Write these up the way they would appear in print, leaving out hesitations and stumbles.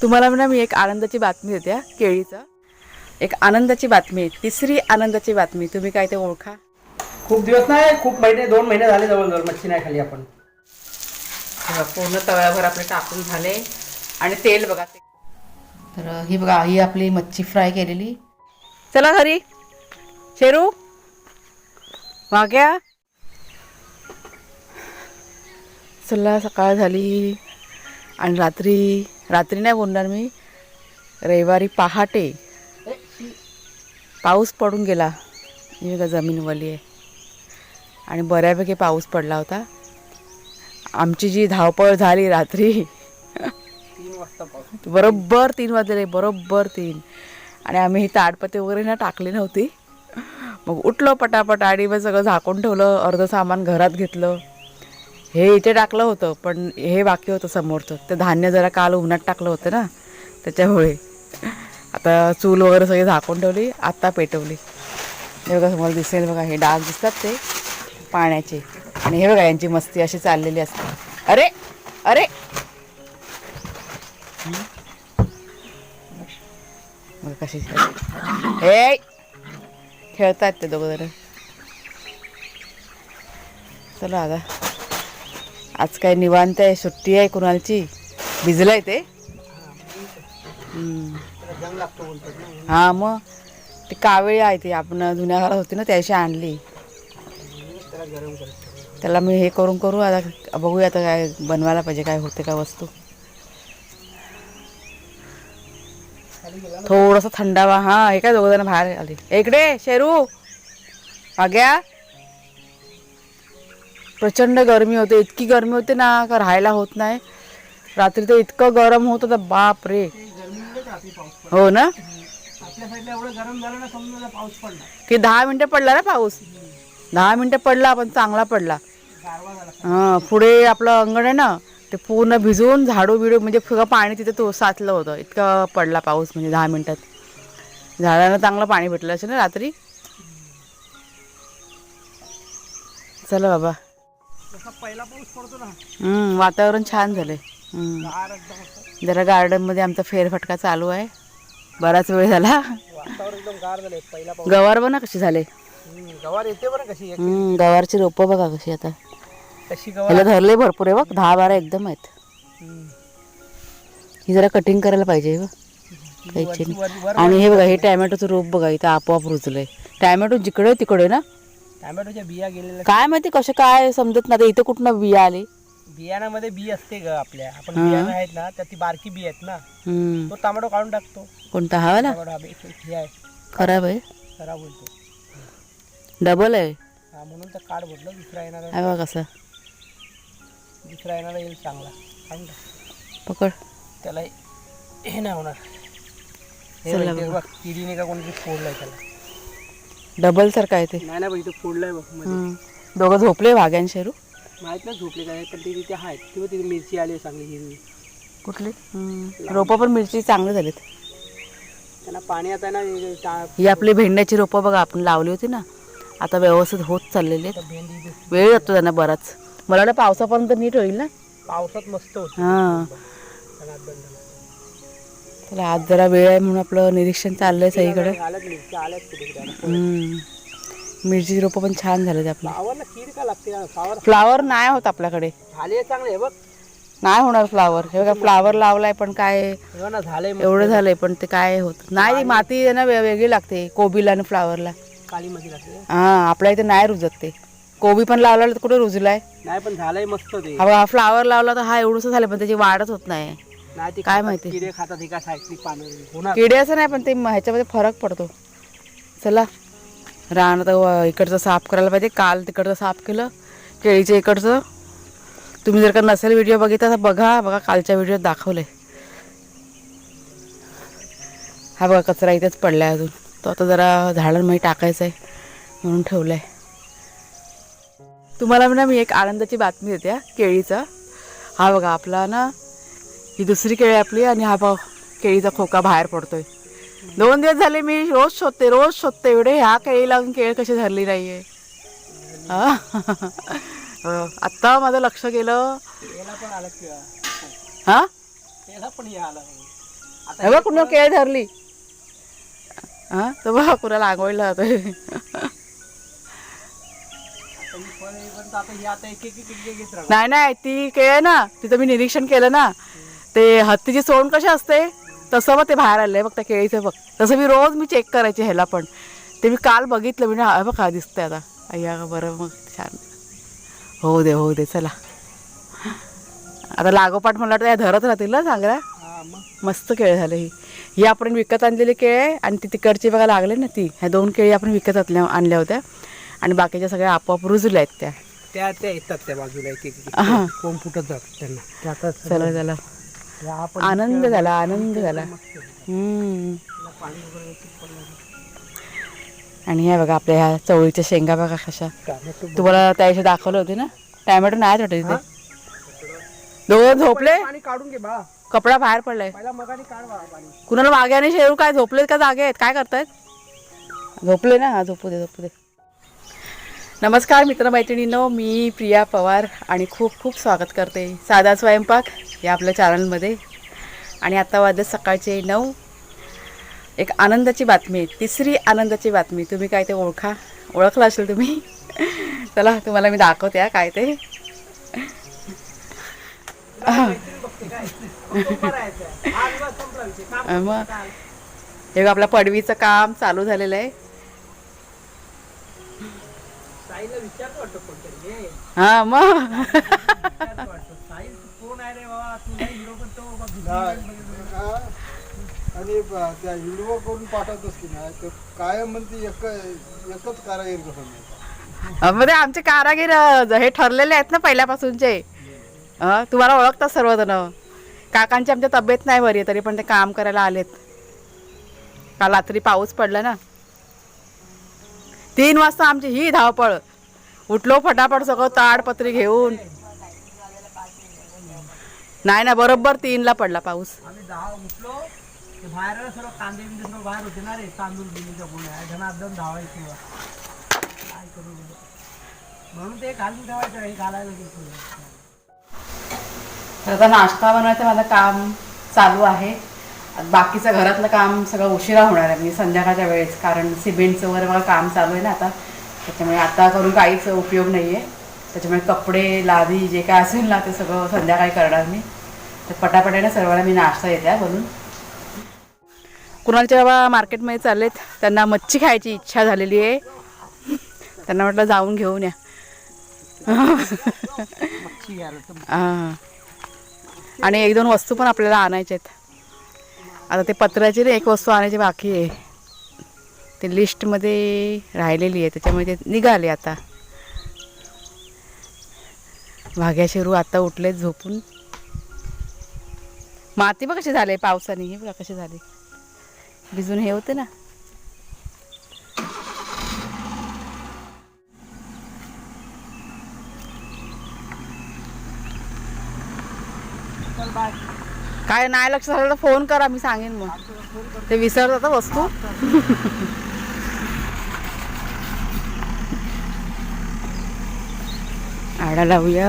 तुम्हाला म्हणा मी एक आनंदाची बातमी देते हा, केळीचा एक आनंदाची बातमी, तिसरी आनंदाची बातमी. तुम्ही काय ते ओळखा? खूप दिवस नाही, खूप महिने 2 महिने झाले जवळजवळ मच्छी नाही खाली आपण. पूर्ण तव्यावर आपले टाकून झाले आणि तेल बघा ते. तर ही बघा ही आपली मच्छी फ्राय केलेली. चला घरी शेरू वाग्या. चला सकाळ झाली आणि रात्री नाही बोलणार मी, रविवारी पहाटे पाऊस पडून गेला. ही बघा जमीन वली आहे आणि बऱ्यापैकी पाऊस पडला होता. आमची जी धावपळ झाली रात्री 3 वाजता पाऊस, बरोबर 3 वाजले, बरोबर 3. आणि आम्ही ही ताडपत्ती वगैरे ना टाकली नव्हती. मग उठलो पटापट आणि मग सगळं झाकून ठेवलं, अर्धं सामान घरात घेतलं. हे इथे टाकलं होतं पण हे बाकी होतं समोरचं. ते धान्य जरा काल उन्हात टाकलं होतं ना त्याच्यामुळे. आता चूल वगैरे सगळी झाकून ठेवली, आत्ता पेटवली. हे बघा तुम्हाला दिसेल बघा, हे डाग दिसतात ते पाण्याचे. आणि हे बघा यांची मस्ती अशी चाललेली असते. अरे अरे बघा कशी हे खेळतात ते दोघं जण. चला आता आज काय निवांत आहे, सुट्टी आहे कुणालची. भिजलंय ते. जंग लागतो बोलतात ना. हां मग ती कावेळी आहे ती आपण जुन्या घरात होती ना त्याशी आणली. त्याला गरम करतो. त्याला मी हे करू आता बघूया आता काय बनवायला पाहिजे, काय होते का वस्तू. थोडंसं थंडावा. हां हे काय दोघं जण बाहेर आले. इकडे शेरू आग्या. प्रचंड गरमी होते, इतकी गरमी होते ना का राहायला होत नाही. रात्री तर इतकं गरम होत होतं बाप रे. हो ना, आपल्या साईडला एवढं गरम झालं ना, समजा पाऊस पडला की 10 मिनिटं पडला ना पाऊस. 10 मिनिटं पडला पण चांगला पडला. गारवा झाला. हां पुढे आपलं अंगण आहे ना ते पूर्ण भिजून झाडू बिडू म्हणजे सगळं पाणी तिथे तो साचलं होतं. इतकं पडला पाऊस म्हणजे 10 मिनिटात. झाडांना चांगलं पाणी भेटलं असेल ना रात्री. चला बाबा, जसा पहिला पाऊस पडतो ना, वातावरण छान झालंय. गार एकदम असतं. जरा गार्डनमध्ये आमचा फेरफटका चालू आहे, बराच वेळ झाला. वातावरण एकदम गार झालंय पहिला पाऊस. गवार बघा कशी झाले. गवार येते बरं कशी गवारची रोपं बघा कशी आता. कशी ह्याला गवार. धरले भरपूर आहे बघ, 10-12 एकदम आहेत. ही जरा कटिंग करायला पाहिजे बघ खायची. आणि हे बघा हे टॅमॅटोचं रोप बघा इथं आपोआप रुजलंय. टॅमॅटो जिकडे तिकडे ना, टॅमॅटोच्या बिया गेलेल्या. काय माहिती कसं काय समजत नाही. इथं कुठनं बिया आली. बियाणामध्ये बी असते ग आपल्या. आपण बियाणं आहेत ना त्या ती बारकी बी आहेत ना, तो टोमॅटो काढून टाकतो. कोणता हवा ना टोमॅटो हे आहे खराब आहे, खराब बोलतो. डबल आहे. हा म्हणून तर काढ म्हटलं. दुसरा येणार आहे बघा कसं. दुसरा येणार येईल चांगला. काढून टाक. पकड. त्याला हे नाही होणार. चला हे बघ किडीने का कोणतरी फोडलंय त्याला. डबल सारखं आहे ते. नाही ना, इथं फोडलंय बघ मध्ये. दोघं झोपले वाघ्यान शेरू. माहित नाही झोपले काय, पण ते तिथे आहेत. किंवा तिथे मिरची आली चांगली हिरवी. कुठली रोपं पण मिरची चांगली झालीत. त्यांना पाणी आता ना ही आपली भेंड्याची रोपं बघा आपण लावली होती ना, आता व्यवस्थित होत चाललेली आहेत. भेंडी वेळ जातो त्यांना बराच. मला वाटतं पावसापर्यंत नीट होईल ना. पावसात मस्त होत. हां चला आज जरा वेळ आहे म्हणून आपलं निरीक्षण चाललंय सगळीकडे. मिरची रोपं पण छान झाले आपलं. फ्लावरला कीड का लागते का? फ्लावर नाही होत आपल्याकडे. झाले चांगले हे बघ. नाही होणार फ्लावर. हे बघा फ्लावर लावलाय पण काय ना झालंय एवढं झालंय पण ते काय होत नाही. माती ना वेगळी लागते कोबीला आणि फ्लावरला. काळी मध्ये लागते. हां आपल्या इथे नाही रुजत ते. कोबी पण लावला तर कुठे रुजलाय. नाही पण झालंय मस्त ते. हा फ्लावर लावला तर हा एवढंच झालं पण त्याची वाढच होत नाही. काय माहिती किडे खातात एका साईडनी पानं. किडे असं नाही पण ते ह्याच्यामध्ये फरक पडतो. चला रान आता इकडचं साफ करायला पाहिजे. काल तिकडचं साफ केलं केळीच्या इकडचं. तुम्ही जर का नसेल व्हिडिओ बघितला तर बघा कालच्या व्हिडिओत दाखवले. हा बघा कचरा इथेच पडला आहे अजून. तो आता जरा झाडांमध्ये टाकायचा आहे म्हणून ठेवला आहे. तुम्हाला म्हणा मी एक आनंदाची बातमी देते हा केळीचा. हा बघा आपला ना ही दुसरी केळी आपली आणि हा बघ केळीचा खोका बाहेर पडतोय. 2 दिवस झाले मी रोज शोधते एवढे ह्या केळी लावून केळ कशी धरली नाही आहे. आत्ता माझं लक्ष गेलं. पण आलं हां पण हे आलं. हे बघ कुणा केळ धरली. हा तर बघा कुणाला आंघोळीला जातोय. नाही नाही ती केळ ना तिथं मी निरीक्षण केलं ना ते हत्तीची सोंड कशी असते तसं मग ते बाहेर आलंय बघ त्या केळीचं बघ. तसं मी रोज मी चेक करायचे ह्याला पण ते मी काल बघितलं मी ना बघ हा दिसतंय आता. अय्या बरं मग छान होऊ दे चला. आता लागोपाठ म्हणलं तर या धरत राहतील ना चांगल्या. मस्त केळ झाले. ही आपण विकत आणलेली केळ आहे आणि ती तिकडची बघा लागले ना ती ह्या 2 केळी आपण विकत आणल्या होत्या आणि बाकीच्या सगळ्या आपोआप रुजल्या आहेत त्या येतात त्या बाजूला कोण फुटत जातात त्यांना. चला आनंद झाला. आणि ह्या बघा आपल्या ह्या चवळीच्या शेंगा बघा कशा. तुम्हाला त्या दिवशी दाखवलं होते ना. टॅमॅटो नाही वाटत तिथे. दोघं झोपले. काढून घे बा. कपडा बाहेर पडलाय. कुणाला मागे आणि शेरू काय झोपलेत का जागे आहेत काय करतायत. झोपले ना. हा झोपू दे. नमस्कार मित्रमैत्रिणींनो, मी प्रिया पवार आणि खूप खूप स्वागत करते साधा स्वयंपाक या आपल्या चॅनलमध्ये. आणि आता वाजले सकाळचे 9. एक आनंदाची बातमी आहे, तिसरी आनंदाची बातमी. तुम्ही काय ते ओळखलं असेल तुम्ही. चला तुम्हाला मी दाखवते काय ते. मग हे आपल्या पडवीचं काम चालू झालेलं आहे. हा मग आणि त्या व्हिडिओ करून पाठवतोस की नाही तर काय म्हणते एकच कारागीर कसं मध्ये आमचे कारागीर हे ठरलेले आहेत ना पहिल्यापासूनचे. तुम्हाला ओळखतात सर्वजण. काकांची आमच्या तब्येत नाही बरी आहे तरी पण ते काम करायला आलेत. काल रात्री पाऊस पडला ना 3 वाजता आमची ही धावपळ. उठलो फटाफट सगळं ताडपत्री घेऊन. नाही ना बरोबर 3ला पडला पाऊस. बाहेर सर्व कांदे बाहेर होते ना रे. तांदूळ धावायचं काय करू म्हणून ते घालून ठेवायचं. हे घालायला आता नाश्ता बनवायचं माझं काम चालू आहे. बाकीचं घरातलं काम सगळं उशिरा होणार आहे म्हणजे संध्याकाळच्या वेळेस. कारण सिमेंटचं वगैरे मला काम चालू आहे ना आता. त्याच्यामुळे आता करून काहीच उपयोग नाही आहे. त्याच्यामुळे कपडे लादी जे काय असेल ना ते सगळं संध्याकाळी करणार मी. तर पटापटाने सर्वांना मी नाश्ता येते बनवून. कुणालच्या बाबा मार्केटमध्ये चाललेत. त्यांना मच्छी खायची इच्छा झालेली आहे. त्यांना म्हटलं जाऊन घेऊन या. हां आणि 1-2 वस्तू पण आपल्याला आणायच्या आहेत. आता ते पत्र्याची एक वस्तू आणायची बाकी आहे. ते लिस्टमध्ये राहिलेली आहे त्याच्यामुळे ते निघाले आता. भाग्या शेरू आता उठलेत झोपून. माती बघ कशी झाले पावसाने. हे बघा कशी झाली भिजून हे होते ना. काय नाही लक्ष झालं तर फोन करा मी सांगेन. मग ते विसरतात वस्तू. आडा लावूया.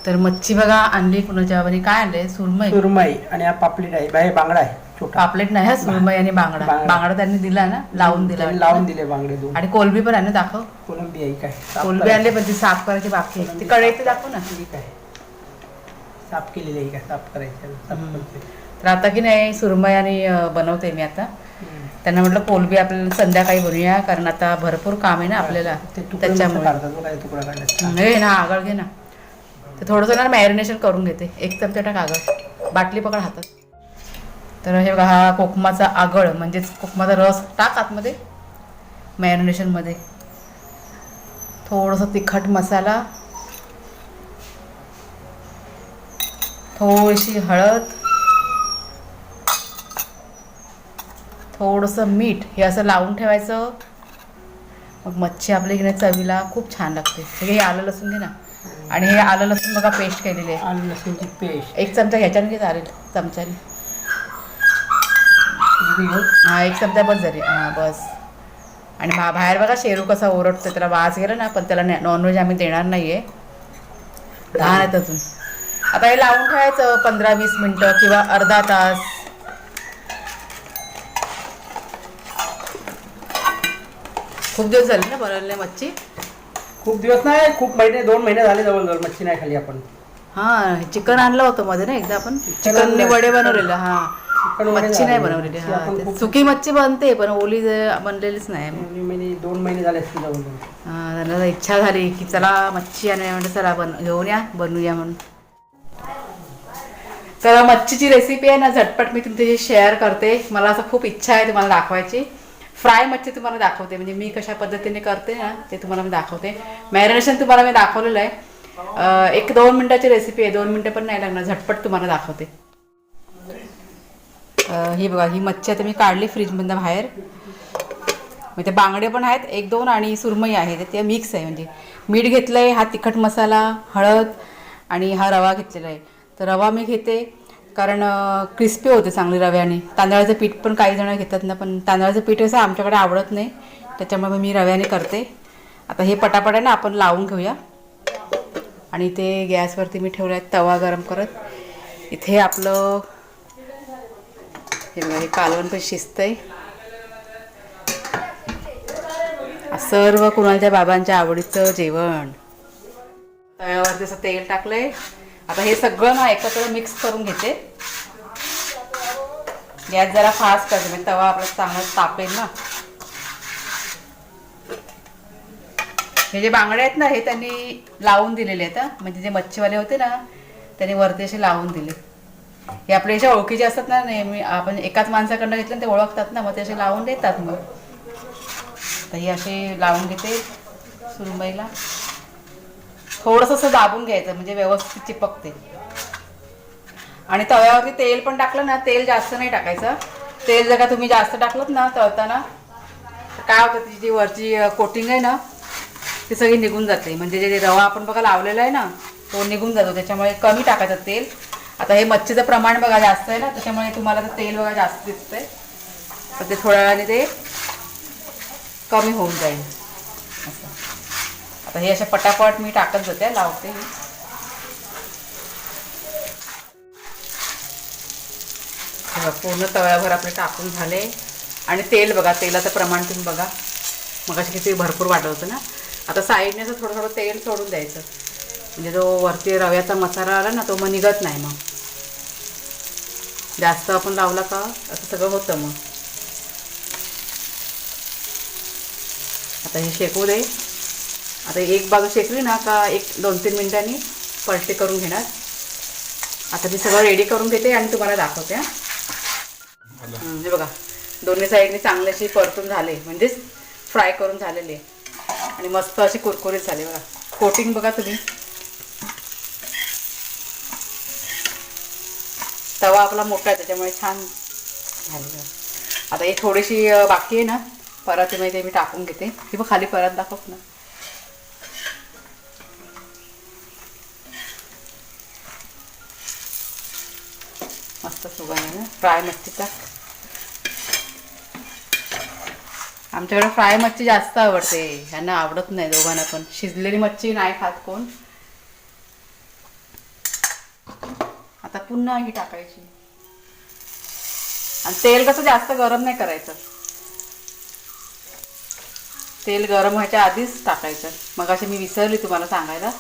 तर मच्छी बघा आणली कुणाच्या बाबांनी. काय आणले सुरमई आणि हा पापलेट आहे. बाहेर बांगडा आहे छोटा. पापलेट नाही हा सुरमई आणि बांगडा त्यांनी दिला ना लावून दिले बांगडे 2. आणि कोलंबी पण आहे ना दाखव. कोलंबी आहे काय. कोलंबी आणले पण ती साफ करायची बाकी आहे. ती कढईत ते दाखव ना. ठीक आहे साफ केलेली आहे का साफ करायचं. तर आता की नाही सुरमई आणि बनवते मी आता. त्यांना म्हटलं कोलंबी आपल्याला संध्याकाळी बनवूया कारण आता भरपूर काम आहे ना आपल्याला. त्याच्यामुळे हे ना आगळ घे ना. ते थोडंसं ना मॅरिनेशन करून घेते. 1 चमचा टाक आगळ. बाटली पकड हातात. तर हे बघा हा कोकमाचा आगळ म्हणजेच कोकमाचा रस टाक आतमध्ये मॅरिनेशनमध्ये. थोडंसं तिखट मसाला, थोडीशी हळद, थोडंसं मीठ. हे असं लावून ठेवायचं. मग मच्छी आपल्या इकडे चवीला खूप छान लागते. हे आलं लसूण घे ना. आणि हे आलं लसूण बघा पेस्ट केलेली आहे. आलं लसूणची पेस्ट 1 चमचा ह्याच्याने घे चालेल. चमच्याने. हा 1 चमचा बस झाली. हां बस. आणि बाहेर बघा शेरू कसा ओरडतो. त्याला वास गेला ना पण त्याला नॉनव्हेज आम्ही देणार नाही आहे. लहान आहेत अजून. आता हे लावून ठेवायचं 15-20 मिनिटं किंवा अर्धा तास. खूप दिवस झाले ना बनवले मच्छी. खूप दिवस नाही, खूप महिने, 2 महिने झाले जवळजवळ मच्छी नाही खाली आपण. हा चिकन आणलं होतं मध्ये ना एकदा आपण, चिकनने आणलं. वडे बनवलेलं. हा चिकन वडे मच्छी नाही झाले. बनवलेली. मच्छी हा आपण ते खूप- सुकी मच्छी बनते पण ओली बनलेलीच नाही. 2 महिने झाले असतील जवळजवळ. हा त्यांना इच्छा झाली की चला मच्छी आणि म्हणजे चला घेऊन या बनवूया म्हणून. तर मच्छीची रेसिपी आहे ना झटपट मी तुमच्याशी शेअर करते. मला असं खूप इच्छा आहे तुम्हाला दाखवायची. फ्राय मच्छी तुम्हाला दाखवते, म्हणजे मी कशा पद्धतीने करते ना ते तुम्हाला मी दाखवते. मॅरिनेशन तुम्हाला मी दाखवलेलं आहे. 1-2 मिनिटाची रेसिपी आहे, 2 मिनिटं पण नाही लागणार, झटपट तुम्हाला दाखवते. ही बघा ही मच्छी आता मी काढली फ्रीजमधनं बाहेर. म्हणजे बांगडे पण आहेत 1-2 आणि सुरमई आहे, ते मिक्स आहे. म्हणजे मीठ घेतलं आहे, हा तिखट मसाला, हळद आणि हा रवा घेतलेला आहे. तर रवा मी घेते कारण क्रिस्पी होते चांगली रव्याने. तांदळाचं पीठ पण काही जण घेतात ना, पण तांदळाचं पीठ असं आमच्याकडे आवडत नाही, त्याच्यामुळे मी रव्याने करते. आता हे पटापट आहे ना आपण लावून घेऊया. आणि ते गॅसवरती मी ठेवलं आहे तवा गरम करत. इथे आपलं हे बघा हे कालवण पण शिजतंय. सर्व कुणालच्या बाबांच्या आवडीचं जेवण. तव्यावरती असं तेल टाकलंय. आता हे सगळं ना एकत्र मिक्स करून घेते. गॅस जरा फास्ट करते म्हणजे तवा आपला चांगला तापेल ना. हे जे बांगडे आहेत ना हे त्यांनी लावून दिलेले आहेत. म्हणजे जे मच्छीवाले होते ना त्यांनी वरती असे लावून दिले. हे आपल्या अशा ओळखीचे असतात ना, नेहमी आपण एकाच माणसाकडनं घेतलं ते ओळखतात ना, मग ते असे लावून देतात. मग तर हे असे लावून घेते. सुरमईला थोडंसं असं दाबून घ्यायचं म्हणजे व्यवस्थित चिपकते. आणि तव्यावरती तेल पण टाकलं ना, तेल जास्त नाही टाकायचं. तेल जर का तुम्ही जास्त टाकलं ना तळताना तर काय होतं, ती जी वरची कोटिंग आहे ना ती सगळी निघून जाते. म्हणजे जे रवा आपण बघा लावलेला आहे ना तो निघून जातो, त्याच्यामुळे कमी टाकायचं तेल. आता हे मच्छीचं प्रमाण बघा जास्त आहे ना, त्याच्यामुळे तुम्हाला तर तेल बघा जास्त दिसतंय. तर ते थोड्या वेळाने ते कमी होऊन जाईल असं. आता हे अशा पटापट मी टाकत जाते, लावते. पूर्ण तव्यावर आपले टाकून झाले. आणि तेल बघा, तेलाचं प्रमाण तुम्ही बघा, मग अशी किती भरपूर वाटत होतं ना. आता साईडने असं थोडं थोडं तेल सोडून द्यायचं, म्हणजे जो वरती रव्याचा मसाला आला ना तो मग निघत नाही. मग जास्त आपण लावला का असं सगळं होतं. मग आता हे शेकू दे. आता एक बाजू शेकली ना का 1-2-3 मिनिटांनी पलटी करून घेणार. आता मी सगळं रेडी करून घेते आणि तुम्हाला दाखवते. हे बघा दोन्ही साईडने चांगले असे परतून झाले, म्हणजेच फ्राय करून झालेले आणि मस्त असे कुरकुरीत झाले. बघा कोटिंग बघा तुम्ही. तवा आपला मोठा आहे त्याच्यामुळे छान झाले. आता ही थोडीशी बाकी आहे ना परातीमध्ये मी टाकून घेते. ही बघ खाली परत दाखव ना. मस्त सुगंध आहे ना फ्राय मच्छीचा. आमच्याकडे फ्राय मच्छी जास्त आवडते, ह्यांना आवडत नाही दोघांना पण. शिजलेली मच्छी नाही खात कोण. आता पुन्हा ही टाकायची. आणि तेल कसं जास्त गरम नाही करायचं, तेल गरम व्हायच्या आधीच टाकायचं. मग अशी मी विसरली तुम्हाला सांगायला.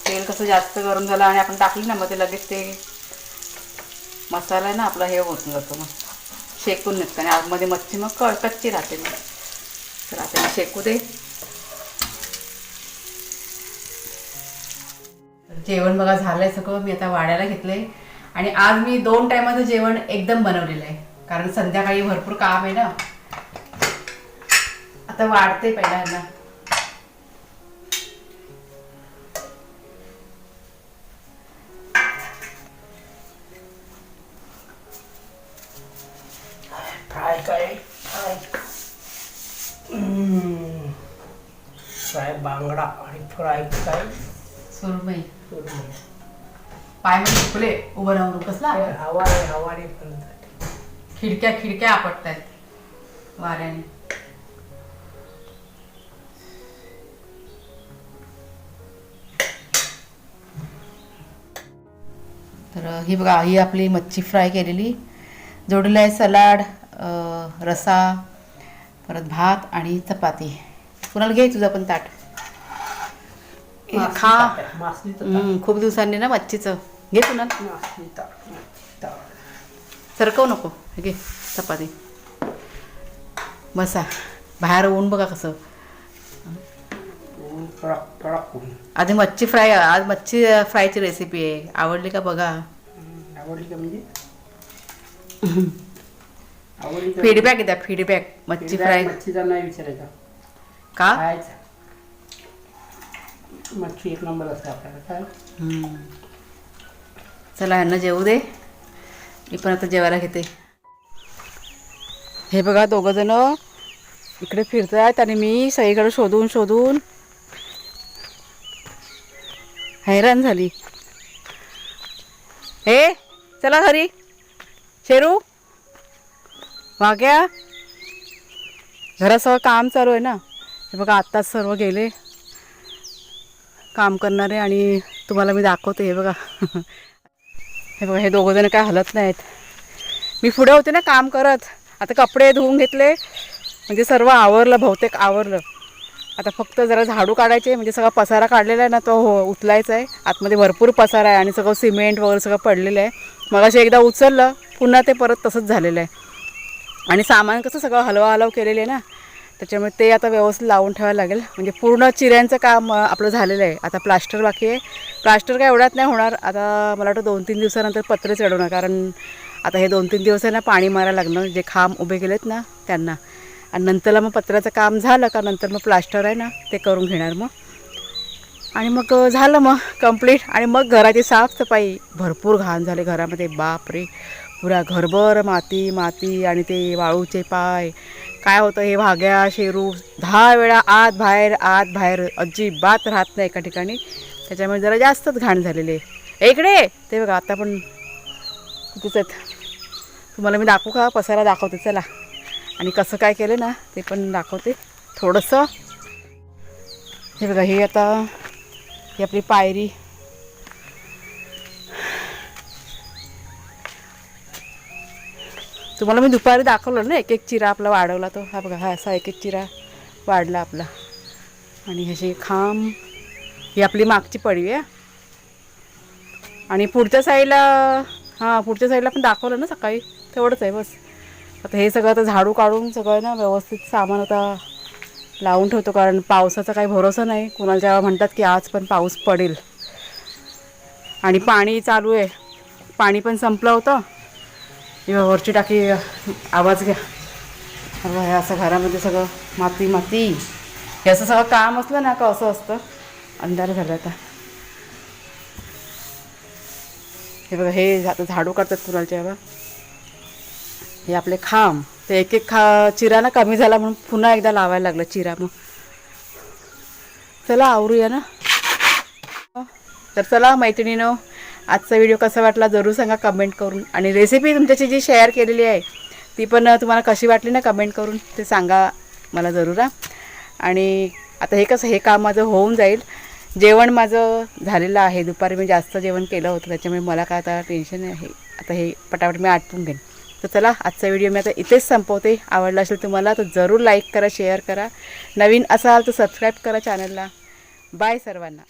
तेल कसं जास्त गरम झालं आणि आपण टाकली ना मग ते लगेच ते मसाला आहे ना आपला हे होऊन जातो, मग शेकून निघतं आणि आतमध्ये मच्छी मग कच्ची राहते. मग तर आता शेकू दे. जेवण बघा झालंय सगळं. मी आता वाढायला घेतलंय आणि आज मी 2 टायमाचं जेवण एकदम बनवलेलं आहे, कारण संध्याकाळी भरपूर काम आहे ना. आता वाढते पहिल्यांदा. फ्राय काय फ्राय बांगडा आणि फ्राय काय सुरमई. पाय म्हणजे फुले उभं राहून कसला हवाने पण खिडक्या आपटतायत वाऱ्याने. तर ही बघा, ही आपली मच्छी फ्राय केलेली, जोडीला आहे सलाड, रसा, परत भात आणि चपाती. कुणाला घे तुझं पण ताट. खा. मासली खूप दिवसांनी ना मच्छीचं. घे कुणाल. सरकव नको. हे घे चपाती. बसा. बाहेर ऊन बघा कसं. आधी मच्छी फ्राय, आज मच्छी फ्रायची रेसिपी आहे. आवडली का बघा. आवडली का म्हणजे फीडबॅक द्या, फीडबॅक. मच्छी फ्राय मच्छीचा नाही विचारायचा, का? खायचा. मच्छी एक नंबर असते आपल्याला काय. चला यांना जेवू दे, मी पण आता जेवायला घेते. हे बघा, दोघं जण इकडे फिरतात आणि मी सगळीकडे शोधून शोधून हैराण झाली. हे चला घरी. शेरू, वाग्या, घरात सगळं काम चालू आहे ना. हे बघा, आत्ताच सर्व गेले काम करणारे आणि तुम्हाला मी दाखवते. हे बघा, हे बघा, हे दोघं जण काय हलत नाहीत. मी पुढे होते ना काम करत. आता कपडे धुवून घेतले, म्हणजे सर्व आवरलं, बहुतेक आवरलं. आता फक्त जरा झाडू काढायचे, म्हणजे सगळा पसारा काढलेला आहे ना, तो उचलायचा आहे. आतमध्ये भरपूर पसारा आहे आणि सगळं सिमेंट वगैरे सगळं पडलेलं आहे. मगाशी एकदा उचललं, पुन्हा ते परत तसंच झालेलं आहे. आणि सामान कसं सगळं हलवा केलेलं आहे ना, त्याच्यामुळे ते आता व्यवस्थित लावून ठेवायला लागेल. म्हणजे पूर्ण चिऱ्यांचं काम आपलं झालेलं आहे. आता प्लास्टर बाकी आहे. प्लास्टर काय एवढ्यात नाही होणार. आता मला वाटतं 2-3 दिवसानंतर पत्रे चढवणार, कारण आता हे 2-3 दिवस आहे ना पाणी मारायला लागणार, जे खांब उभे केलेत ना त्यांना. आणि नंतरला मग पत्र्याचं काम झालं का नंतर मग प्लास्टर आहे ना ते करून घेणार मग. आणि मग झालं मग कंप्लीट. आणि मग घराची साफसफाई. भरपूर घाण झाले घरामध्ये, बापरे. पुरा घरभर माती माती आणि ते वाळूचे पाय. काय होतं, हे वाघ्या शेरू 10 वेळा आत बाहेर अजिबात राहत नाही एका ठिकाणी. त्याच्यामुळे जरा जास्तच घाण झालेले. इकडे ते बघा, आता पण कितीच आहेत. तुम्हाला मी दाखवू का, पसारा दाखवते चला. आणि कसं काय केलं ना ते पण दाखवते थोडंसं. हे बघा, ही आता ही आपली पायरी. तुम्हाला मी दुपारी दाखवलं ना, एक चिरा आपला वाढवला तो. हा बघा, हा असा एक चिरा वाढला आपला. आणि ह्याची खांब, ही आपली मागची पडवी आहे. आणि पुढच्या साईडला पण दाखवलं ना सकाळी, तेवढंच आहे बस. आता हे सगळं आता झाडू काढून सगळं ना व्यवस्थित सामान आता लावून ठेवतो, कारण पावसाचा काही भरोसा नाही. कुणाला जेव्हा म्हणतात की आज पण पाऊस पडेल. आणि पाणी चालू आहे, पाणी पण संपलं होतं. वरची टाकी, आवाज घ्या. हे असं घरामध्ये सगळं माती माती. हे असं सगळं काम असलं ना का असं असतं. अंधार झाला आता. हे बघा, हे आता झाडू काढतात कुणालच्या बघा. हे आपले खांब, ते एक चिरा ना कमी झाला म्हणून पुन्हा एकदा लावायला लागलं चिरा. मग चला आवरूया ना. तर चला मैत्रिणीनो, आजचा व्हिडिओ कसा वाटला जरूर सांगा कमेंट करून. आणि रेसिपी तुमच्याशी जी शेअर केलेली आहे ती पण तुम्हाला कशी वाटली ना कमेंट करून ते सांगा मला जरूर. आणि आता हे कसं, हे काम माझं होऊन जाईल. जेवण माझं झालेलं आहे, दुपारी मी जास्त जेवण केलं होतं, त्याच्यामुळे मला काय आता टेन्शन आहे. आता हे पटापट मी आटपून घेईन. तर चला, आजचा व्हिडिओ मी आता इथेच संपवते. आवडला असेल तुम्हाला तर जरूर लाईक करा, शेअर करा. नवीन असाल तर सबस्क्राईब करा चॅनलला. बाय सर्वांना.